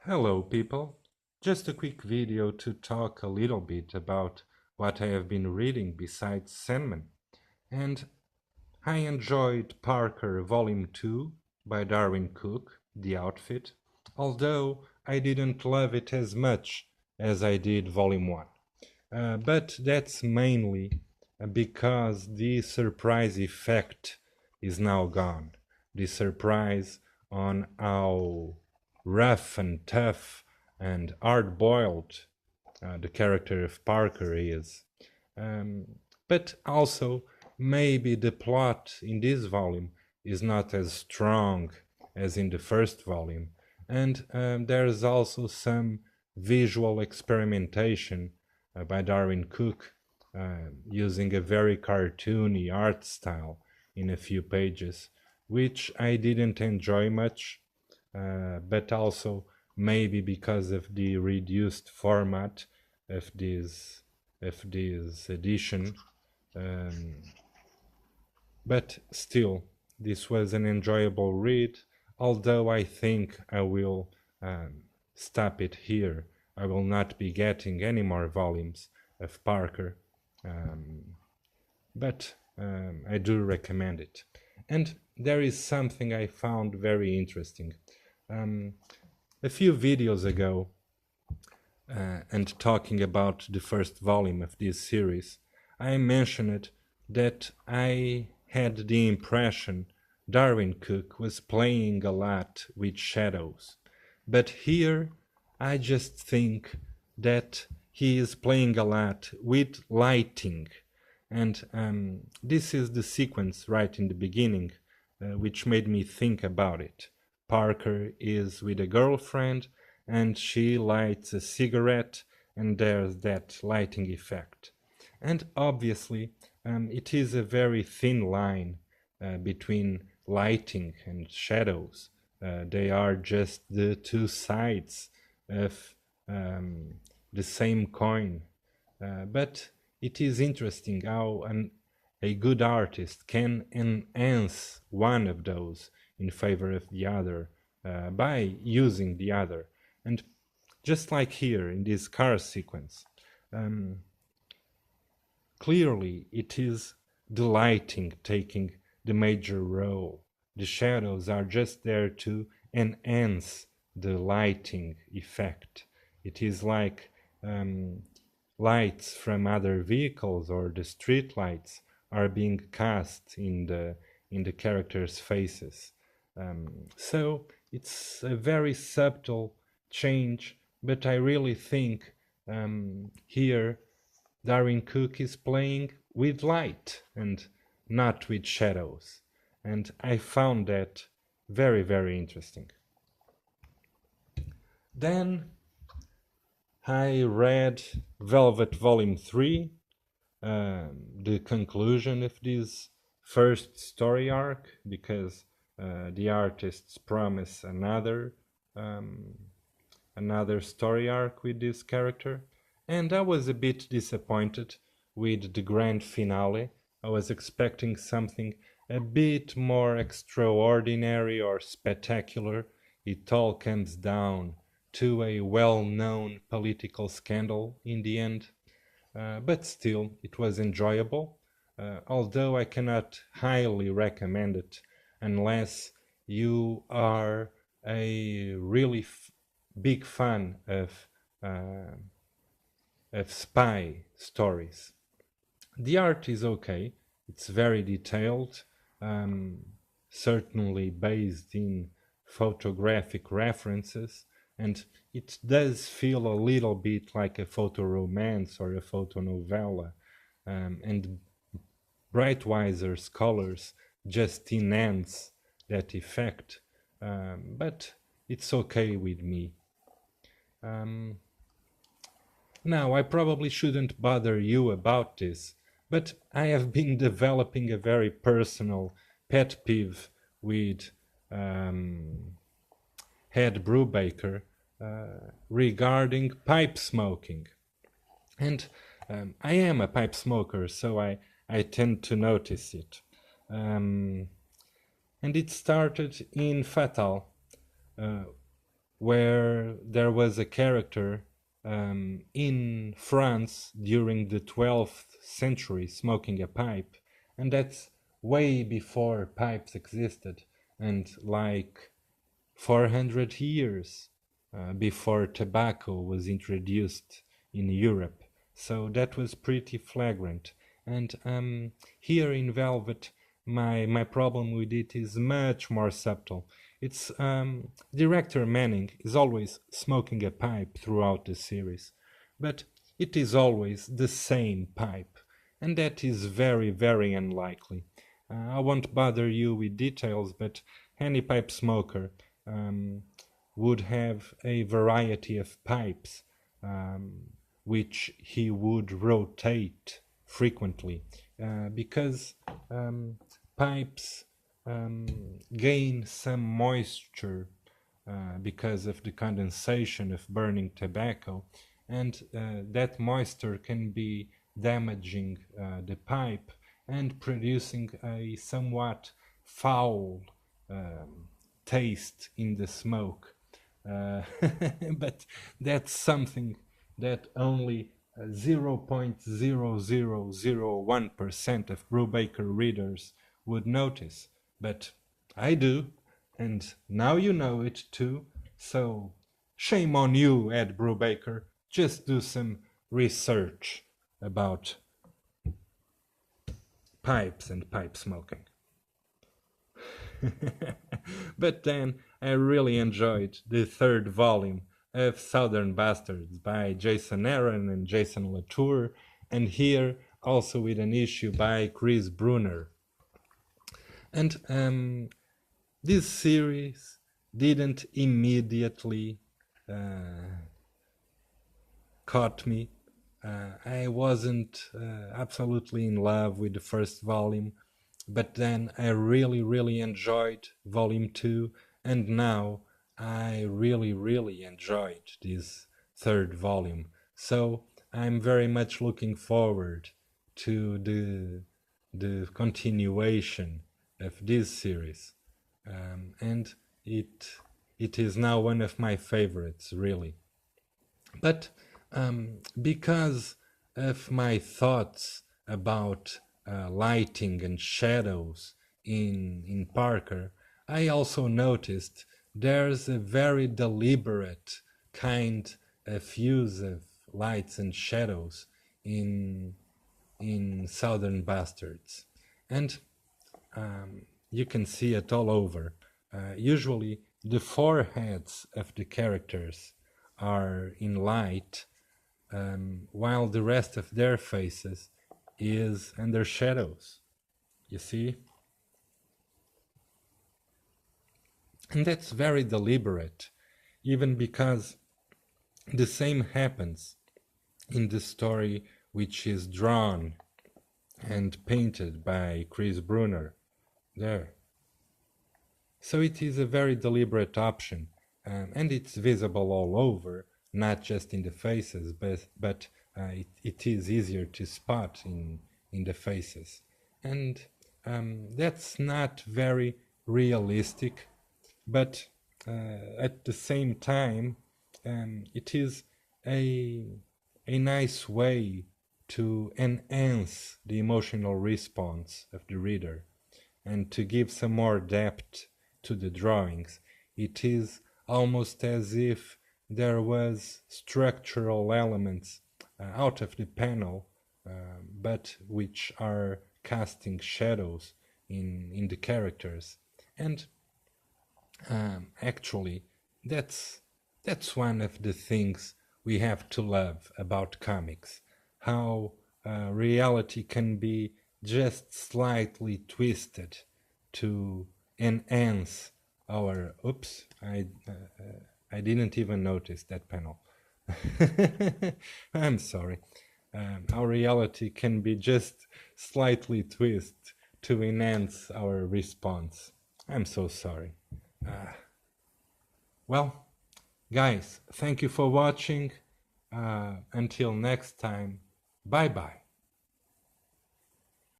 Hello people! Just a quick video to talk a little bit about what I have been reading besides Sandman. And I enjoyed Parker Volume 2 by Darwin Cook, The Outfit, although I didn't love it as much as I did Volume 1. But that's mainly because the surprise effect is now gone. The surprise on how rough and tough and hard-boiled the character of Parker is. Um, but also, maybe the plot in this volume is not as strong as in the first volume. And there's also some visual experimentation by Darwin Cook using a very cartoony art style in a few pages, which I didn't enjoy much, but also maybe because of the reduced format of this edition. Um, but still, this was an enjoyable read, although I think I will stop it here. I will not be getting any more volumes of Parker, but I do recommend it. And there is something I found very interesting. Um, a few videos ago, and talking about the first volume of this series, I mentioned that I had the impression Darwin Cook was playing a lot with shadows. But here I just think that he is playing a lot with lighting. And this is the sequence right in the beginning, which made me think about it. Parker is with a girlfriend and she lights a cigarette, and there's that lighting effect. And obviously, it is a very thin line between lighting and shadows. They are just the two sides of the same coin. But it is interesting how a good artist can enhance one of those in favor of the other by using the other. And just like here in this car sequence, um, clearly it is the lighting taking the major role. The shadows are just there to enhance the lighting effect. It is like lights from other vehicles or the street lights are being cast in the characters' faces. So it's a very subtle change, but I really think here Darwin Cook is playing with light and not with shadows. And I found that very, very interesting. Then I read Velvet Volume 3, the conclusion of this first story arc, because the artists promise um, another story arc with this character. And I was a bit disappointed with the grand finale. I was expecting something a bit more extraordinary or spectacular. It all comes down to a well-known political scandal in the end. But still, it was enjoyable, although I cannot highly recommend it unless you are a really big fan uh, of spy stories. The art is okay, it's very detailed, um, certainly based in photographic references, and it does feel a little bit like a photo romance or a photo novella, and Brightweiser's colors just enhance that effect, but it's okay with me. Um, Now, I probably shouldn't bother you about this, but I have been developing a very personal pet peeve with um, Ed Brubaker regarding pipe smoking. And I am a pipe smoker, so I tend to notice it. Um, and it started in Fatal, uh, where there was a character in France during the 12th century smoking a pipe, and that's way before pipes existed, and like 400 years before tobacco was introduced in Europe. So that was pretty flagrant. And here in Velvet, my problem with it is much more subtle. It's Director Manning is always smoking a pipe throughout the series, but it is always the same pipe, and that is very, very unlikely. I won't bother you with details, but any pipe smoker would have a variety of pipes which he would rotate frequently because pipes gain some moisture because of the condensation of burning tobacco, and that moisture can be damaging the pipe and producing a somewhat foul taste in the smoke. But that's something that only 0.0001% of Brubaker readers would notice. But I do, and now you know it too. So shame on you, Ed Brubaker. Just do some research about pipes and pipe smoking. But then I really enjoyed the third volume of Southern Bastards by Jason Aaron and Jason Latour, and here also with an issue by Chris Brunner. And this series didn't immediately caught me. I wasn't absolutely in love with the first volume, but then I really enjoyed volume 2, and now I really enjoyed this third volume. So I'm very much looking forward to the continuation of this series, and it is now one of my favorites, really. But because of my thoughts about lighting and shadows in Parker, I also noticed there's a very deliberate kind of use of lights and shadows in Southern Bastards, and you can see it all over. Usually the foreheads of the characters are in light, while the rest of their faces is under shadows. You see? And that's very deliberate, even because the same happens in the story which is drawn and painted by Chris Brunner there. So it is a very deliberate option, and it's visible all over, not just in the faces, but it is easier to spot in the faces. And that's not very realistic, but at the same time, it is a nice way to enhance the emotional response of the reader and to give some more depth to the drawings. It is almost as if there was structural elements out of the panel, but which are casting shadows in the characters. And actually, that's one of the things we have to love about comics, how reality can be just slightly twisted to enhance our... Oops, I didn't even notice that panel. I'm sorry. Our reality can be just slightly twisted to enhance our response. I'm so sorry. Well, guys, thank you for watching. Until next time, bye-bye.